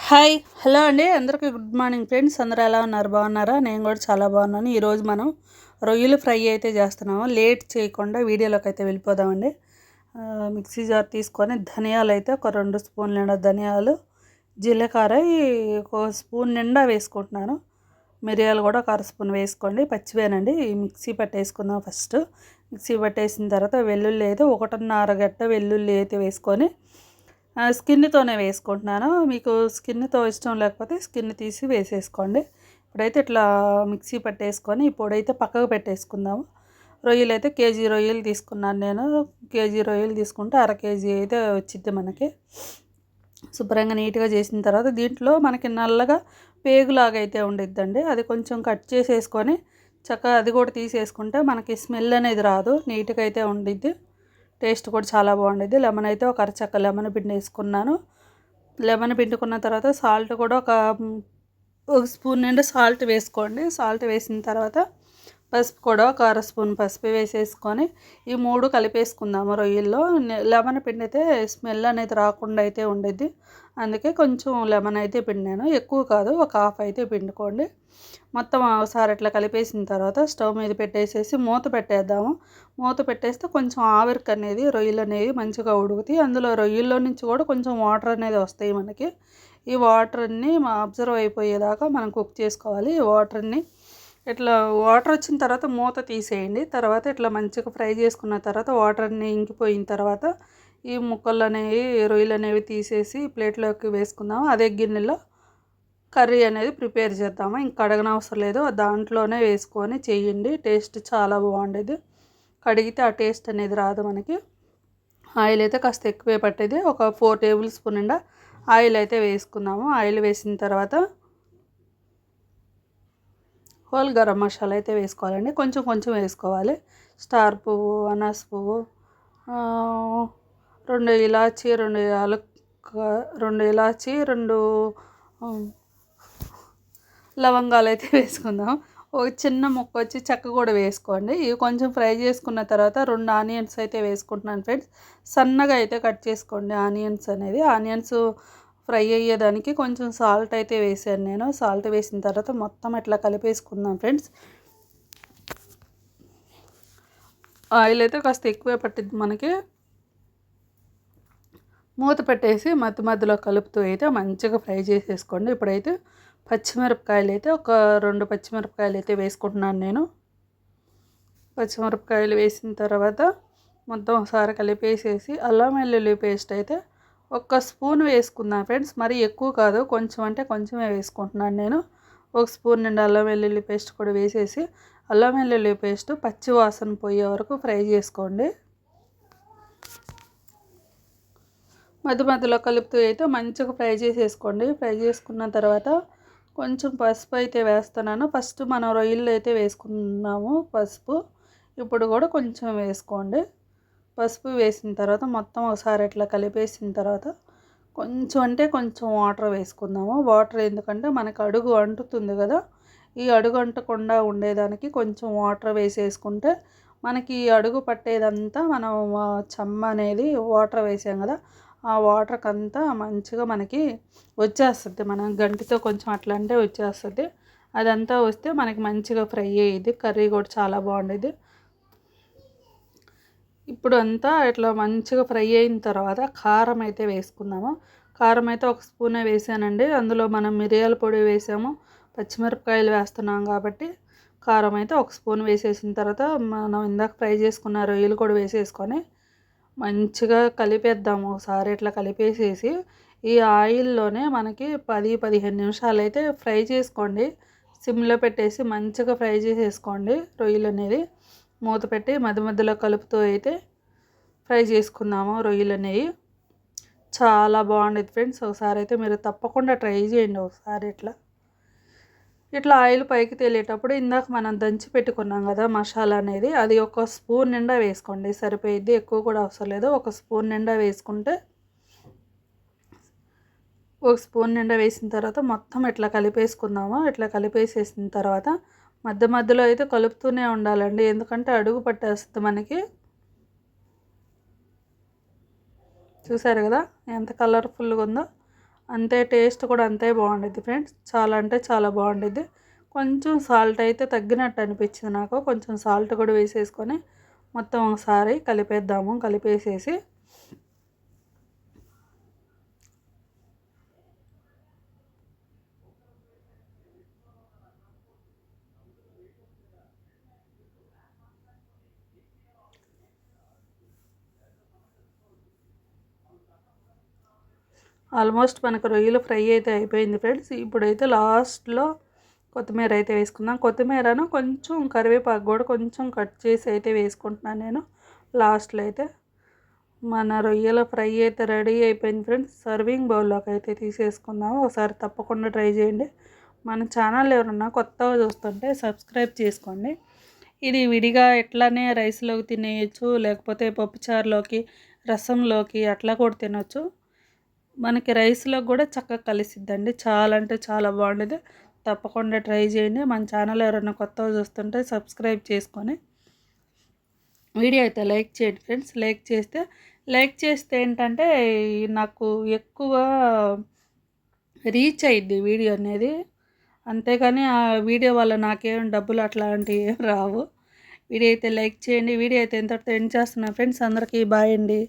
Hi hello అండి, అందరికీ good morning friends. అందరూ ఎలా ఉన్నారు? బాగున్నారా? నేను కూడా చాలా బాగున్నాను. ఈరోజు మనం రొయ్యలు ఫ్రై అయితే చేస్తున్నాము. లేట్ చేయకుండా వీడియోలోకి అయితే వెళ్ళిపోదామండి. మిక్సీ జార్ తీసుకొని ధనియాలు అయితే ఒక 2 స్పూన్ల నిండా ధనియాలు, జీలకర్ర ఒక స్పూన్ నిండా వేసుకుంటున్నాను. మిరియాలు కూడా ఒక 1/2 స్పూన్ వేసుకోండి. పచ్చివేనండి. ఈ మిక్సీ పట్టేసుకుందాం. ఫస్ట్ మిక్సీ పట్టేసిన తర్వాత వెల్లుల్లి అయితే 1.5 గడ్డ వెల్లుల్లి అయితే వేసుకొని స్కిన్తోనే వేసుకుంటున్నాను. మీకు స్కిన్తో ఇష్టం లేకపోతే స్కిన్ తీసి వేసేసుకోండి. ఇప్పుడైతే ఇట్లా మిక్సీ పట్టేసుకొని ఈ పొడి అయితే పక్కకు పెట్టేసుకుందాము. రొయ్యలు అయితే కేజీ రొయ్యలు తీసుకున్నాను నేను. కేజీ రొయ్యలు తీసుకుంటే 1/2 కేజీ అయితే వచ్చిద్ది మనకి. శుభ్రంగా నీట్గా చేసిన తర్వాత దీంట్లో మనకి నల్లగా పేగులాగా అయితే ఉండిద్దండి. అది కొంచెం కట్ చేసేసుకొని చక్కగా అది కూడా తీసేసుకుంటే మనకి స్మెల్ అనేది రాదు, నీట్గా అయితే ఉండిద్ది. టేస్ట్ కూడా చాలా బాగుండేది. లెమన్ అయితే ఒక అరచక్క లెమన్ పిండి వేసుకున్నాను. లెమన్ పిండుకున్న తర్వాత సాల్ట్ కూడా ఒక స్పూన్ నిండా సాల్ట్ వేసుకోండి. సాల్ట్ వేసిన తర్వాత పసుపు కూడా ఒక 1/2 స్పూన్ పసుపు వేసేసుకొని ఈ 3 కలిపేసుకుందాము రొయ్యల్లో. లెమన్ పిండి అయితే స్మెల్ అనేది రాకుండా అయితే ఉండేది, అందుకే కొంచెం లెమన్ అయితే పిండాను. ఎక్కువ కాదు, ఒక హాఫ్ అయితే పిండుకోండి. మొత్తం ఒకసారి అట్లా కలిపేసిన తర్వాత స్టవ్ మీద పెట్టేసేసి మూత పెట్టేద్దాము. మూత పెట్టేస్తే కొంచెం ఆవిరికి అనేది రొయ్యలు అనేవి మంచిగా ఉడుకుతాయి. అందులో రొయ్యల్లో నుంచి కూడా కొంచెం వాటర్ అనేది వస్తాయి మనకి. ఈ వాటర్ని అబ్జర్వ్ అయిపోయేదాకా మనం కుక్ చేసుకోవాలి. ఈ వాటర్ని ఇట్లా వాటర్ వచ్చిన తర్వాత మూత తీసేయండి. తర్వాత ఇట్లా మంచిగా ఫ్రై చేసుకున్న తర్వాత వాటర్ని ఇంకిపోయిన తర్వాత ఈ ముక్కలు అనేవి రొయ్యలు అనేవి తీసేసి ప్లేట్లోకి వేసుకుందాము. అదే గిన్నెలో కర్రీ అనేది ప్రిపేర్ చేద్దాము. ఇంక కడగనవసరం లేదు, దాంట్లోనే వేసుకొని చేయండి. టేస్ట్ చాలా బాగుండేది. కడిగితే ఆ టేస్ట్ అనేది రాదు మనకి. ఆయిల్ అయితే కాస్త ఎక్కువే పట్టేది. ఒక 4 టేబుల్ స్పూన్ నిండా ఆయిల్ అయితే వేసుకుందాము. ఆయిల్ వేసిన తర్వాత హోల్ గరం మసాలా అయితే వేసుకోవాలండి. కొంచెం కొంచెం వేసుకోవాలి. స్టార్ పువ్వు, అనాస పువ్వు, 2 ఇలాచి, 2 యాలక్క, 2 ఇలాచి, 2 లవంగాలు అయితే వేసుకుందాం. ఒక చిన్న ముక్క వచ్చి చెక్క కూడా వేసుకోండి. ఇవి కొంచెం ఫ్రై చేసుకున్న తర్వాత 2 ఆనియన్స్ అయితే వేసుకుంటున్నాను ఫ్రెండ్స్. సన్నగా అయితే కట్ చేసుకోండి ఆనియన్స్ అనేది. ఆనియన్స్ ఫ్రై అయ్యేదానికి కొంచెం సాల్ట్ అయితే వేసాను నేను. సాల్ట్ వేసిన తర్వాత మొత్తం ఇట్లా కలిపేసుకుందాం ఫ్రెండ్స్. ఆయిల్ అయితే కాస్త ఎక్కువే పట్టిద్ది మనకి. మూత పెట్టేసి మధ్య మధ్యలో కలుపుతూ అయితే మంచిగా ఫ్రై చేసేసుకోండి. ఇప్పుడైతే పచ్చిమిరపకాయలు అయితే ఒక 2 పచ్చిమిరపకాయలు అయితే వేసుకుంటున్నాను నేను. పచ్చిమిరపకాయలు వేసిన తర్వాత మొత్తం ఒకసారి కలిపేసేసి అల్లం వెల్లుల్లి పేస్ట్ అయితే 1 స్పూన్ వేసుకున్నాను ఫ్రెండ్స్. మరి ఎక్కువ కాదు, కొంచెం అంటే కొంచెమే వేసుకుంటున్నాను నేను. 1 స్పూన్ నిండా అల్లం వెల్లుల్లి పేస్ట్ కూడా వేసేసి అల్లం వెల్లుల్లి పేస్ట్ పచ్చి వాసన పోయే వరకు ఫ్రై చేసుకోండి. మధ్య మధ్యలో కలుపుతూ అయితే మంచిగా ఫ్రై చేసేసుకోండి. ఫ్రై చేసుకున్న తర్వాత కొంచెం పసుపు అయితే వేస్తున్నాను. ఫస్ట్ మనం రొయ్యలు అయితే వేసుకున్నాము పసుపు, ఇప్పుడు కూడా కొంచెం వేసుకోండి. పసుపు వేసిన తర్వాత మొత్తం ఒకసారి ఇట్లా కలిపేసిన తర్వాత కొంచెం అంటే కొంచెం వాటర్ వేసుకుందాము. వాటర్ ఎందుకంటే మనకు అడుగు అంటుతుంది కదా, ఈ అడుగు అంటకుండా ఉండేదానికి కొంచెం వాటర్ వేసేసుకుంటే మనకి అడుగు పట్టేదంతా మనం చెమ్మ అనేది వాటర్ వేసాం కదా, ఆ వాటర్కి అంతా మంచిగా మనకి వచ్చేస్తుంది. మనం గంటితో కొంచెం అట్లా అంటే వచ్చేస్తుంది. అదంతా వస్తే మనకి మంచిగా ఫ్రై అయ్యేది. కర్రీ కూడా చాలా బాగుండేది. ఇప్పుడు అంతా ఇట్లా మంచిగా ఫ్రై అయిన తర్వాత కారం అయితే వేసుకుందాము. కారం అయితే 1 స్పూనే వేసానండి. అందులో మనం మిరియాల పొడి వేసాము, పచ్చిమిరపకాయలు వేస్తున్నాం కాబట్టి కారం అయితే 1 స్పూన్ వేసేసిన తర్వాత మనం ఇందాక ఫ్రై చేసుకున్న రొయ్యలు కూడా వేసేసుకొని మంచిగా కలిపేద్దాము. ఒకసారి ఇట్లా కలిపేసేసి ఈ ఆయిల్లోనే మనకి 10-15 నిమిషాలు అయితే ఫ్రై చేసుకోండి. సిమ్లో పెట్టేసి మంచిగా ఫ్రై చేసేసుకోండి రొయ్యలు అనేది. మూత పెట్టి మధ్య మధ్యలో కలుపుతూ అయితే ఫ్రై చేసుకుందాము రొయ్యలు అనేవి. చాలా బాగుండేది ఫ్రెండ్స్. ఒకసారి అయితే మీరు తప్పకుండా ట్రై చేయండి. ఒకసారి ఇట్లా ఆయిల్ పైకి తేలేటప్పుడు ఇందాక మనం దంచి పెట్టుకున్నాం కదా మసాలా అనేది, అది 1 స్పూన్ నిండా వేసుకోండి, సరిపోయిద్ది. ఎక్కువ కూడా అవసరం లేదు. 1 స్పూన్ నిండా వేసుకుంటే 1 స్పూన్ నిండా వేసిన తర్వాత మొత్తం ఇట్లా కలిపేసుకుందాము. ఇట్లా కలిపేసేసిన తర్వాత మధ్య మధ్యలో అయితే కలుపుతూనే ఉండాలండి, ఎందుకంటే అడుగు పట్టేస్తుంది మనకి. చూసారు కదా ఎంత కలర్ఫుల్గా ఉందో. అంతే టేస్ట్ కూడా అంతే బాగుండిద్ది ఫ్రెండ్స్. చాలా అంటే చాలా బాగుండిద్ది. కొంచెం సాల్ట్ అయితే తగ్గినట్టు అనిపించింది నాకు. కొంచెం సాల్ట్ కూడా వేసేసుకొని మొత్తం ఒకసారి కలిపేద్దాము. కలిపేసేసి ఆల్మోస్ట్ మనకు రొయ్యలు ఫ్రై అయితే అయిపోయింది ఫ్రెండ్స్. ఇప్పుడైతే లాస్ట్లో కొత్తిమీర అయితే వేసుకుందాం. కొత్తిమీరను కొంచెం కరివేపాకు కూడా కొంచెం కట్ చేసి అయితే వేసుకుంటున్నాను నేను లాస్ట్లో అయితే. మన రొయ్యల ఫ్రై అయితే రెడీ అయిపోయింది ఫ్రెండ్స్. సర్వింగ్ బౌల్లోకి అయితే తీసేసుకుందాము. ఒకసారి తప్పకుండా ట్రై చేయండి. మన ఛానల్ ఎవరన్నా కొత్తగా చూస్తుంటే సబ్స్క్రైబ్ చేసుకోండి. ఇది విడిగా ఎట్లానే రైస్లోకి తినేయచ్చు, లేకపోతే పప్పుచారులోకి, రసంలోకి అట్లా కూడా తినొచ్చు. మనకి రైస్లో కూడా చక్కగా కలిసిద్దండి. చాలా అంటే చాలా బాగుండేది. తప్పకుండా ట్రై చేయండి. మన ఛానల్ ఎవరైనా కొత్తగా చూస్తుంటే సబ్స్క్రైబ్ చేసుకొని వీడియో అయితే లైక్ చేయండి ఫ్రెండ్స్. లైక్ చేస్తే ఏంటంటే నాకు ఎక్కువ రీచ్ అయ్యిద్ది వీడియో అనేది. అంతేకాని ఆ వీడియో వల్ల నాకేం డబ్బులు అట్లాంటివి ఏం రావు. వీడియో అయితే లైక్ చేయండి. వీడియో అయితే ఎంతటితో ఎండ్ చేస్తున్నాను ఫ్రెండ్స్. అందరికీ బాయ్ అండి.